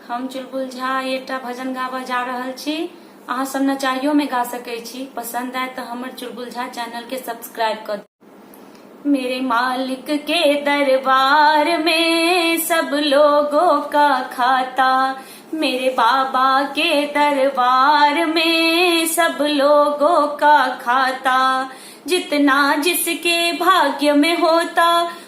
हम चुलबुल झा एकटा भजन गाबऽ जा रहल छी। अहाँ सब नचाइयो में गा सकै छी। पसंद आए तो हमर चुलबुल झा चैनल के सब्सक्राइब कर। मेरे मालिक के दरबार में सब लोगों का खाता, मेरे बाबा के दरबार में सब लोगों का खाता। जितना जिसके भाग्य में होता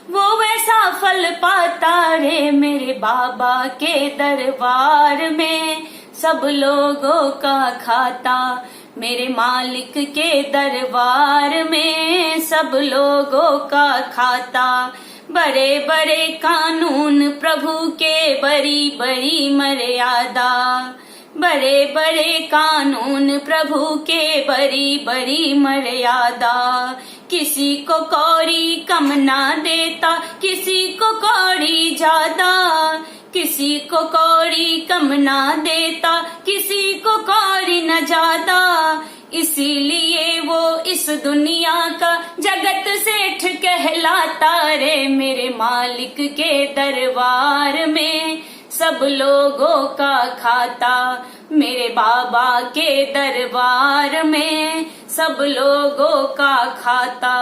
वो वैसा फल पाता रे। मेरे बाबा के दरबार में सब लोगों का खाता, मेरे मालिक के दरबार में सब लोगों का खाता। बड़े बड़े कानून प्रभु के बड़ी बड़ी मर्यादा, बड़े बड़े कानून प्रभु के बड़ी बड़ी मर्यादा। किसी को कौड़ी कम ना देता, किसी को कौड़ी ज्यादा, किसी को कौड़ी कम ना देता, किसी को कौड़ी न ज्यादा। इसीलिए वो इस दुनिया का जगत सेठ कहलाता रे। मेरे मालिक के दरबार में सब लोगों का खाता, मेरे बाबा के दरबार में सब लोगों का खाता।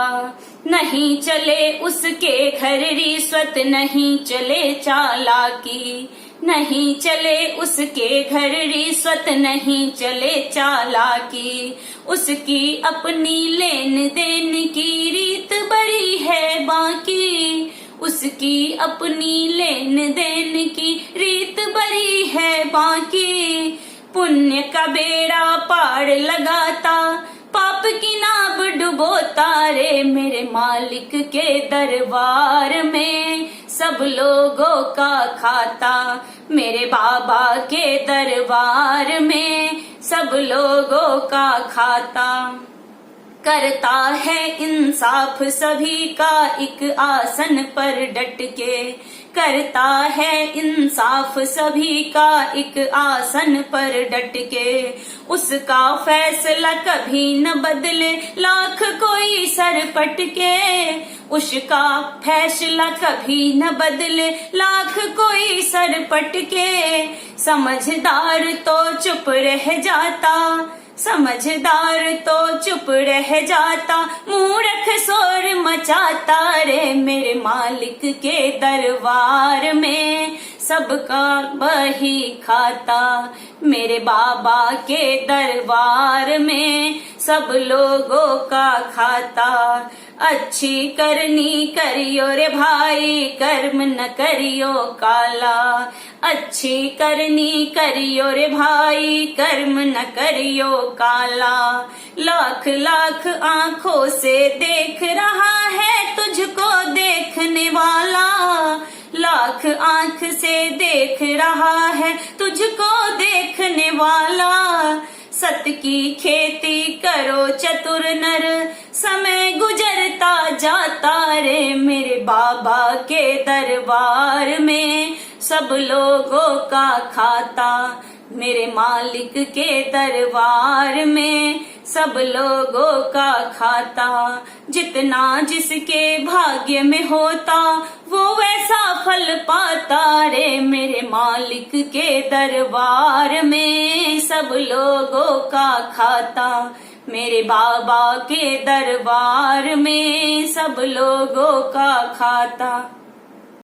नहीं चले उसके घर रिश्वत, नहीं चले चालाकी, नहीं चले उसके घर रिश्वत, नहीं चले चालाकी। उसकी अपनी लेन देन की रीत बड़ी है बाकी, उसकी अपनी लेन देन की रीत बड़ी है बाकी। पुण्य का बेड़ा पार लगाता, पाप की नाव डुबोता रे। मेरे मालिक के दरबार में सब लोगों का खाता, मेरे बाबा के दरबार में सब लोगों का खाता। करता है इंसाफ सभी का एक आसन पर डट के, करता है इंसाफ सभी का एक आसन पर डट के। उसका फैसला कभी न बदले लाख कोई सर पटके, उसका फैसला कभी न बदले लाख कोई सर पटके। समझदार तो चुप रह जाता, समझदार तो चुप रह जाता, मूर्ख शोर मचाता रे। मेरे मालिक के दरबार में सबका वही खाता, मेरे बाबा के दरबार में सब लोगों का खाता। अच्छी करनी करियो रे भाई, कर्म न करियो काला। अच्छी करनी करियो रे भाई, कर्म न करियो काला। लाख लाख आंखों से देख रहा है तुझको देखने वाला, लाख आंख से देख रहा है तुझको देखने वाला। सत की खेती करो चतुर नर, समय गुजरता जाता रे। मेरे बाबा के दरबार में सब लोगों का खाता, मेरे मालिक के दरबार में सब लोगों का खाता। जितना जिसके भाग्य में होता वो वैसा फल पाता रे। मेरे मालिक के दरबार में सब लोगों का खाता, मेरे बाबा के दरबार में सब लोगों का खाता।